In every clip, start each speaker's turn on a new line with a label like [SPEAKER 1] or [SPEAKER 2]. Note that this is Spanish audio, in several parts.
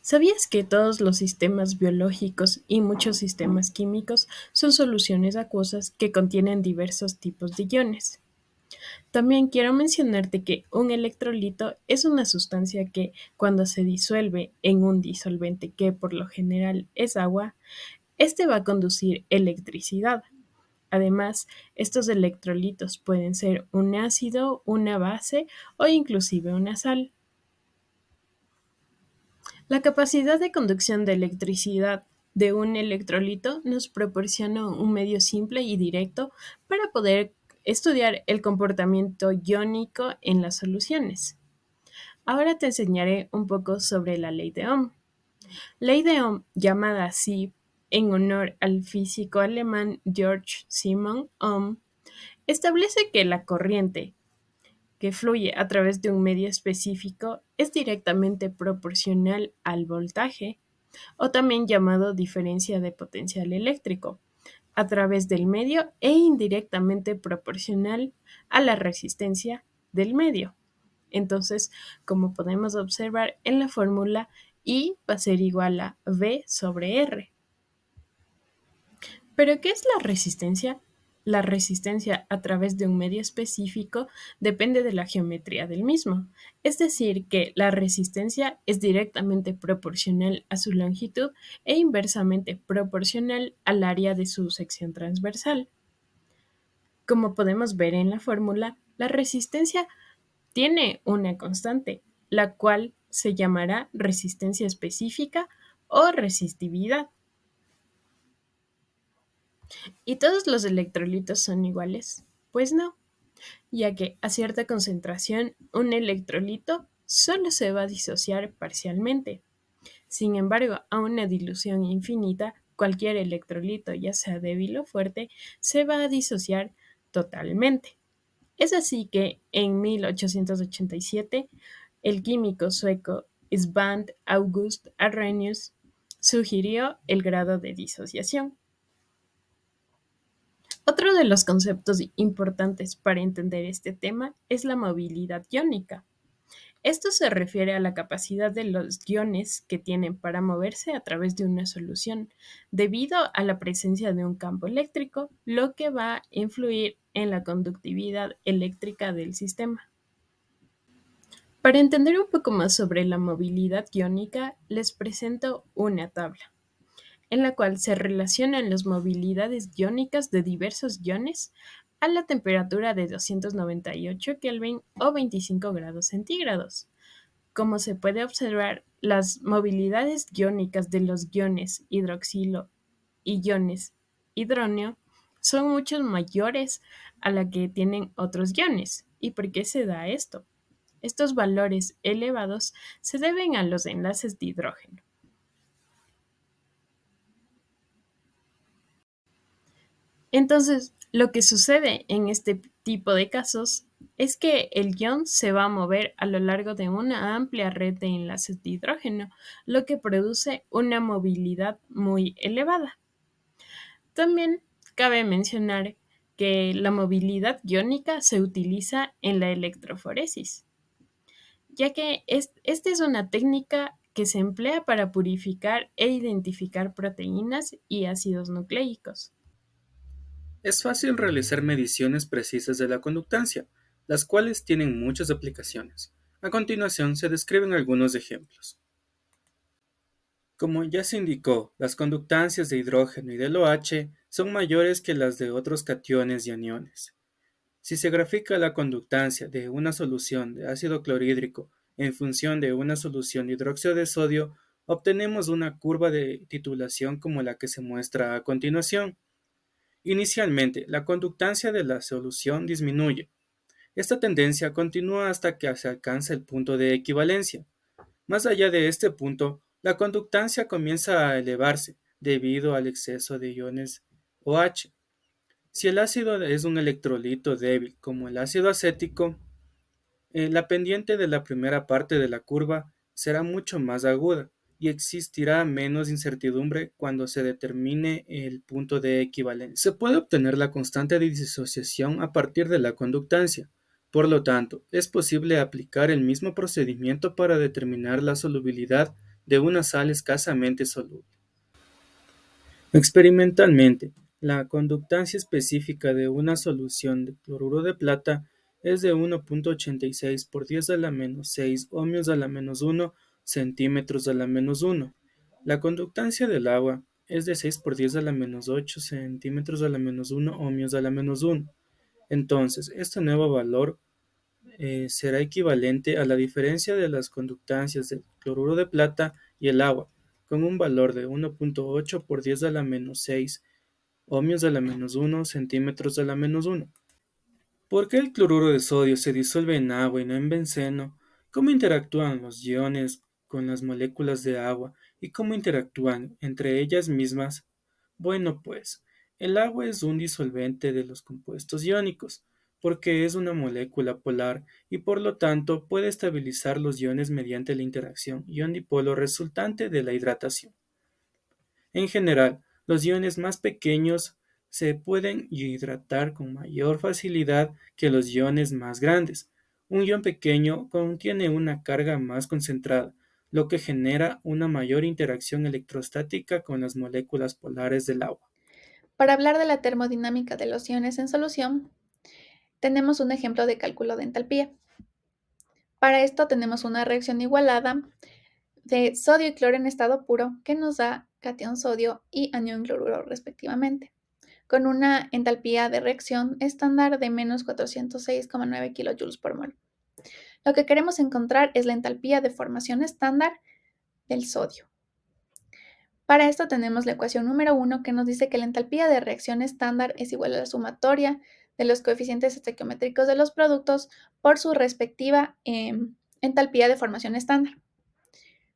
[SPEAKER 1] ¿Sabías que todos los sistemas biológicos y muchos sistemas químicos son soluciones acuosas que contienen diversos tipos de iones? También quiero mencionarte que un electrolito es una sustancia que, cuando se disuelve en un disolvente que por lo general es agua, este va a conducir electricidad. Además, estos electrolitos pueden ser un ácido, una base o inclusive una sal. La capacidad de conducción de electricidad de un electrolito nos proporciona un medio simple y directo para poder estudiar el comportamiento iónico en las soluciones. Ahora te enseñaré un poco sobre la ley de Ohm. Ley de Ohm, llamada así en honor al físico alemán Georg Simon Ohm, establece que la corriente que fluye a través de un medio específico es directamente proporcional al voltaje, o también llamado diferencia de potencial eléctrico, a través del medio e indirectamente proporcional a la resistencia del medio. Entonces, como podemos observar en la fórmula, I va a ser igual a V sobre R. ¿Pero qué es la resistencia? La resistencia a través de un medio específico depende de la geometría del mismo, es decir, que la resistencia es directamente proporcional a su longitud e inversamente proporcional al área de su sección transversal. Como podemos ver en la fórmula, la resistencia tiene una constante, la cual se llamará resistencia específica o resistividad. ¿Y todos los electrolitos son iguales? Pues no, ya que a cierta concentración un electrolito solo se va a disociar parcialmente. Sin embargo, a una dilución infinita, cualquier electrolito, ya sea débil o fuerte, se va a disociar totalmente. Es así que en 1887 el químico sueco Svante August Arrhenius sugirió el grado de disociación. Otro de los conceptos importantes para entender este tema es la movilidad iónica. Esto se refiere a la capacidad de los iones que tienen para moverse a través de una solución, debido a la presencia de un campo eléctrico, lo que va a influir en la conductividad eléctrica del sistema. Para entender un poco más sobre la movilidad iónica, les presento una tabla en la cual se relacionan las movilidades iónicas de diversos iones a la temperatura de 298 Kelvin o 25 grados centígrados. Como se puede observar, las movilidades iónicas de los iones hidroxilo y iones hidróneo son mucho mayores a la que tienen otros iones. ¿Y por qué se da esto? Estos valores elevados se deben a los enlaces de hidrógeno. Entonces, lo que sucede en este tipo de casos es que el ion se va a mover a lo largo de una amplia red de enlaces de hidrógeno, lo que produce una movilidad muy elevada. También cabe mencionar que la movilidad iónica se utiliza en la electroforesis, ya que esta es una técnica que se emplea para purificar e identificar proteínas y ácidos nucleicos.
[SPEAKER 2] Es fácil realizar mediciones precisas de la conductancia, las cuales tienen muchas aplicaciones. A continuación se describen algunos ejemplos. Como ya se indicó, las conductancias de hidrógeno y del OH son mayores que las de otros cationes y aniones. Si se grafica la conductancia de una solución de ácido clorhídrico en función de una solución de hidróxido de sodio, obtenemos una curva de titulación como la que se muestra a continuación. Inicialmente, la conductancia de la solución disminuye. Esta tendencia continúa hasta que se alcanza el punto de equivalencia. Más allá de este punto, la conductancia comienza a elevarse debido al exceso de iones OH. Si el ácido es un electrolito débil, como el ácido acético, la pendiente de la primera parte de la curva será mucho más aguda y existirá menos incertidumbre cuando se determine el punto de equivalencia. Se puede obtener la constante de disociación a partir de la conductancia. Por lo tanto, es posible aplicar el mismo procedimiento para determinar la solubilidad de una sal escasamente soluble. Experimentalmente, la conductancia específica de una solución de cloruro de plata es de 1.86 por 10 a la menos 6 ohmios a la menos 1 centímetros a la menos 1. La conductancia del agua es de 6 por 10 a la menos 8 centímetros a la menos 1 ohmios a la menos 1. Entonces, este nuevo valor será equivalente a la diferencia de las conductancias del cloruro de plata y el agua, con un valor de 1.8 por 10 a la menos 6 ohmios a la menos 1 centímetros a la menos 1. ¿Por qué el cloruro de sodio se disuelve en agua y no en benceno? ¿Cómo interactúan los iones con las moléculas de agua y cómo interactúan entre ellas mismas? Bueno, pues, el agua es un disolvente de los compuestos iónicos, porque es una molécula polar y por lo tanto puede estabilizar los iones mediante la interacción ion-dipolo resultante de la hidratación. En general, los iones más pequeños se pueden hidratar con mayor facilidad que los iones más grandes. Un ion pequeño contiene una carga más concentrada, lo que genera una mayor interacción electrostática con las moléculas polares del agua.
[SPEAKER 3] Para hablar de la termodinámica de los iones en solución, tenemos un ejemplo de cálculo de entalpía. Para esto tenemos una reacción igualada de sodio y cloro en estado puro que nos da catión sodio y anión cloruro respectivamente, con una entalpía de reacción estándar de menos 406,9 kilojoules por mol. Lo que queremos encontrar es la entalpía de formación estándar del sodio. Para esto tenemos la ecuación número 1 que nos dice que la entalpía de reacción estándar es igual a la sumatoria de los coeficientes estequiométricos de los productos por su respectiva entalpía de formación estándar,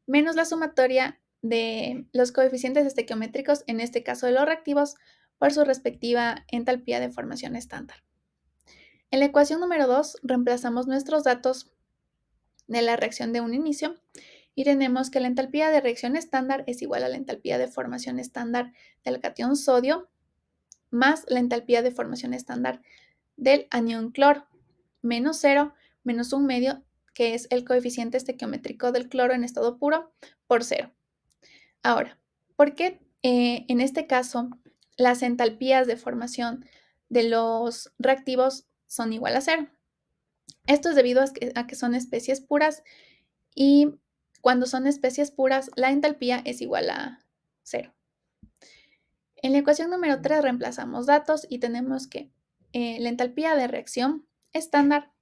[SPEAKER 3] menos la sumatoria de los coeficientes estequiométricos, en este caso de los reactivos, por su respectiva entalpía de formación estándar. En la ecuación número 2 reemplazamos nuestros datos de la reacción de un inicio y tenemos que la entalpía de reacción estándar es igual a la entalpía de formación estándar del catión sodio más la entalpía de formación estándar del anión cloro, menos 0, menos 1 medio, que es el coeficiente estequiométrico del cloro en estado puro, por 0. Ahora, ¿por qué en este caso las entalpías de formación de los reactivos son igual a 0? Esto es debido a que son especies puras y cuando son especies puras, la entalpía es igual a 0. En la ecuación número 3 reemplazamos datos y tenemos que la entalpía de reacción estándar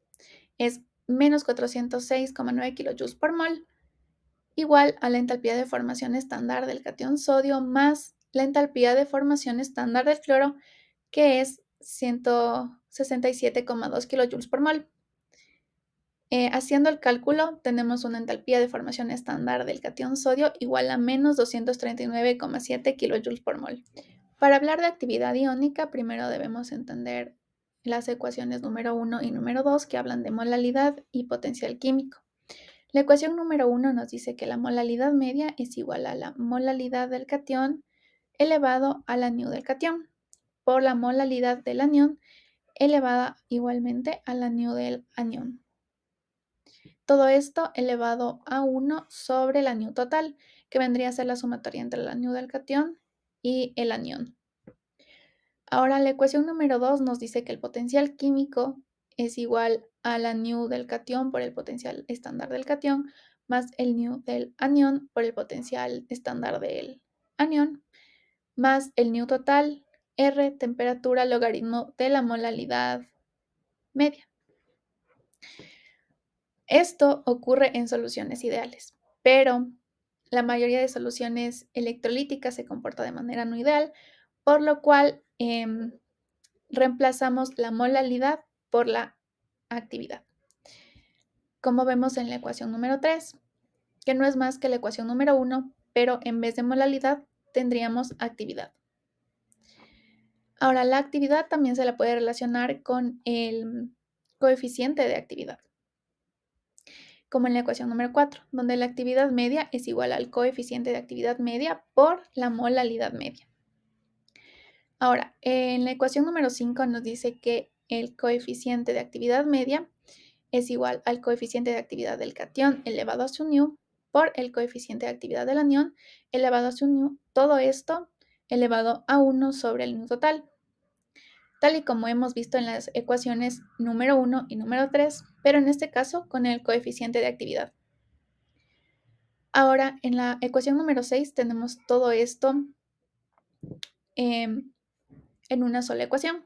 [SPEAKER 3] es menos 406,9 kilojoules por mol, igual a la entalpía de formación estándar del catión sodio más la entalpía de formación estándar del cloro, que es 167,2 kilojoules por mol. Haciendo el cálculo, tenemos una entalpía de formación estándar del catión sodio igual a menos 239,7 kilojoules por mol. Para hablar de actividad iónica, primero debemos entender las ecuaciones número 1 y número 2 que hablan de molalidad y potencial químico. La ecuación número 1 nos dice que la molalidad media es igual a la molalidad del catión elevado a la nu del catión por la molalidad del anión elevada igualmente a la nu del anión. Todo esto elevado a 1 sobre la nu total, que vendría a ser la sumatoria entre la nu del catión y el anión. Ahora, la ecuación número 2 nos dice que el potencial químico es igual a la nu del catión por el potencial estándar del catión, más el nu del anión por el potencial estándar del anión, más el nu total, R, temperatura, logaritmo de la molalidad media. Esto ocurre en soluciones ideales, pero la mayoría de soluciones electrolíticas se comporta de manera no ideal, por lo cual reemplazamos la molalidad por la actividad. Como vemos en la ecuación número 3, que no es más que la ecuación número 1, pero en vez de molalidad tendríamos actividad. Ahora, la actividad también se la puede relacionar con el coeficiente de actividad, como en la ecuación número 4, donde la actividad media es igual al coeficiente de actividad media por la molalidad media. Ahora, en la ecuación número 5 nos dice que el coeficiente de actividad media es igual al coeficiente de actividad del catión elevado a su nu por el coeficiente de actividad del anión elevado a su nu, todo esto elevado a 1 sobre el nu total, tal y como hemos visto en las ecuaciones número 1 y número 3, pero en este caso con el coeficiente de actividad. Ahora, en la ecuación número 6 tenemos todo esto en una sola ecuación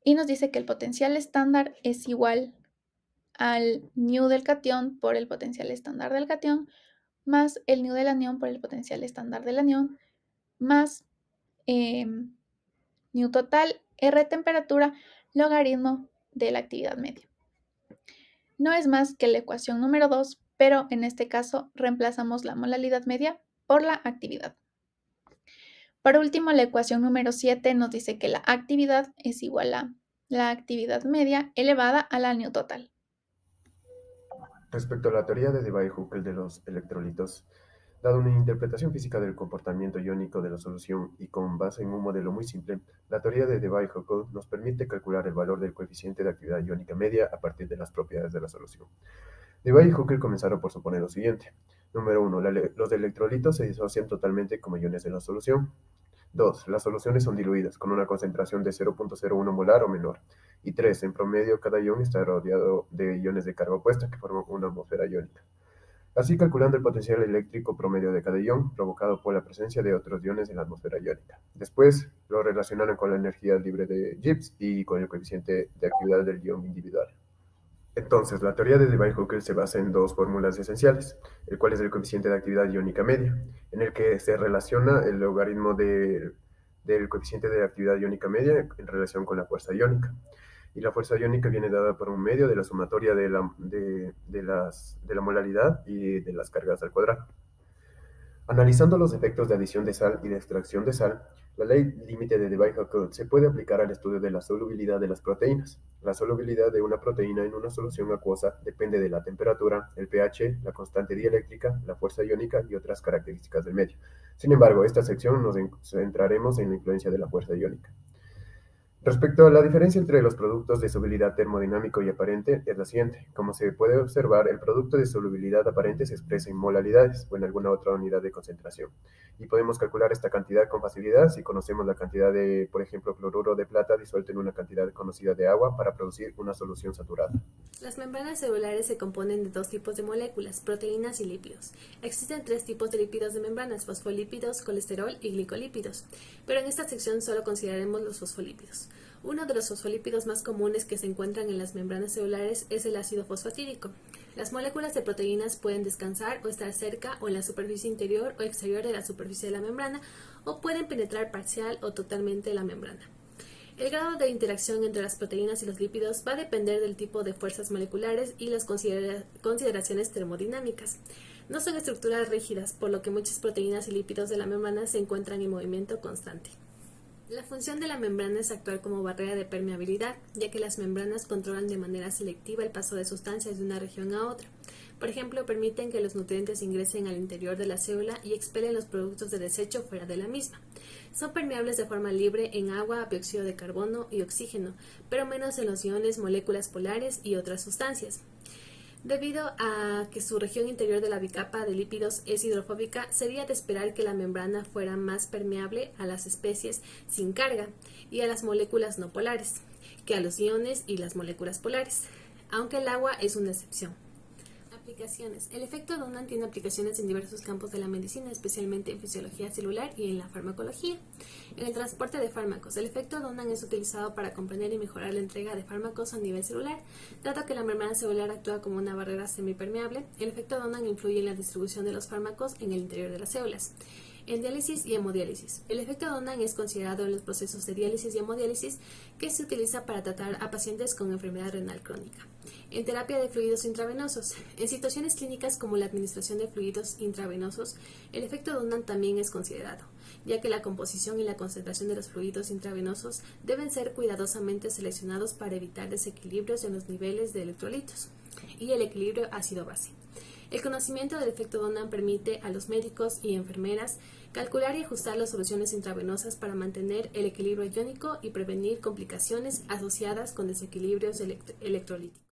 [SPEAKER 3] y nos dice que el potencial estándar es igual al nu del catión por el potencial estándar del catión más el nu del anión por el potencial estándar del anión más nu total, R temperatura, logaritmo de la actividad media. No es más que la ecuación número 2, pero en este caso reemplazamos la molalidad media por la actividad. Por último, la ecuación número 7 nos dice que la actividad es igual a la actividad media elevada a la nu total.
[SPEAKER 4] Respecto a la teoría de Debye-Hückel de los electrolitos, dado una interpretación física del comportamiento iónico de la solución y con base en un modelo muy simple, la teoría de Debye-Hückel nos permite calcular el valor del coeficiente de actividad iónica media a partir de las propiedades de la solución. Debye-Hückel comenzaron por suponer lo siguiente. Número 1. Los electrolitos se disocian totalmente como iones de la solución. 2. Las soluciones son diluidas con una concentración de 0.01 molar o menor. Y 3. En promedio, cada ion está rodeado de iones de carga opuesta que forman una atmósfera iónica. Así, calculando el potencial eléctrico promedio de cada ion provocado por la presencia de otros iones en la atmósfera iónica. Después, lo relacionaron con la energía libre de Gibbs y con el coeficiente de actividad del ion individual. Entonces, la teoría de Debye-Hückel se basa en dos fórmulas esenciales, el cual es el coeficiente de actividad iónica media, en el que se relaciona el logaritmo del coeficiente de actividad iónica media en relación con la fuerza iónica. Y la fuerza iónica viene dada por un medio de la sumatoria de la molaridad y de las cargas al cuadrado. Analizando los efectos de adición de sal y de extracción de sal, la ley límite de Debye-Hückel se puede aplicar al estudio de la solubilidad de las proteínas. La solubilidad de una proteína en una solución acuosa depende de la temperatura, el pH, la constante dieléctrica, la fuerza iónica y otras características del medio. Sin embargo, esta sección nos centraremos en la influencia de la fuerza iónica. Respecto a la diferencia entre los productos de solubilidad termodinámico y aparente, es la siguiente. Como se puede observar, el producto de solubilidad aparente se expresa en molalidades o en alguna otra unidad de concentración. Y podemos calcular esta cantidad con facilidad si conocemos la cantidad de, por ejemplo, cloruro de plata disuelto en una cantidad conocida de agua para producir una solución saturada.
[SPEAKER 5] Las membranas celulares se componen de dos tipos de moléculas, proteínas y lípidos. Existen tres tipos de lípidos de membranas, fosfolípidos, colesterol y glicolípidos, pero en esta sección solo consideraremos los fosfolípidos. Uno de los fosfolípidos más comunes que se encuentran en las membranas celulares es el ácido fosfatídico. Las moléculas de proteínas pueden descansar o estar cerca o en la superficie interior o exterior de la superficie de la membrana o pueden penetrar parcial o totalmente la membrana. El grado de interacción entre las proteínas y los lípidos va a depender del tipo de fuerzas moleculares y las consideraciones termodinámicas. No son estructuras rígidas, por lo que muchas proteínas y lípidos de la membrana se encuentran en movimiento constante. La función de la membrana es actuar como barrera de permeabilidad, ya que las membranas controlan de manera selectiva el paso de sustancias de una región a otra. Por ejemplo, permiten que los nutrientes ingresen al interior de la célula y expelen los productos de desecho fuera de la misma. Son permeables de forma libre en agua, dióxido de carbono y oxígeno, pero menos en los iones, moléculas polares y otras sustancias. Debido a que su región interior de la bicapa de lípidos es hidrofóbica, sería de esperar que la membrana fuera más permeable a las especies sin carga y a las moléculas no polares, que a los iones y las moléculas polares, aunque el agua es una excepción. Aplicaciones. El efecto Donan tiene aplicaciones en diversos campos de la medicina, especialmente en fisiología celular y en la farmacología. En el transporte de fármacos, el efecto Donan es utilizado para comprender y mejorar la entrega de fármacos a nivel celular. Dado que la membrana celular actúa como una barrera semipermeable, el efecto Donan influye en la distribución de los fármacos en el interior de las células. En diálisis y hemodiálisis. El efecto Donan es considerado en los procesos de diálisis y hemodiálisis que se utiliza para tratar a pacientes con enfermedad renal crónica. En terapia de fluidos intravenosos. En situaciones clínicas como la administración de fluidos intravenosos, el efecto Donan también es considerado, ya que la composición y la concentración de los fluidos intravenosos deben ser cuidadosamente seleccionados para evitar desequilibrios en los niveles de electrolitos y el equilibrio ácido-base. El conocimiento del efecto Donan permite a los médicos y enfermeras calcular y ajustar las soluciones intravenosas para mantener el equilibrio iónico y prevenir complicaciones asociadas con desequilibrios electrolíticos.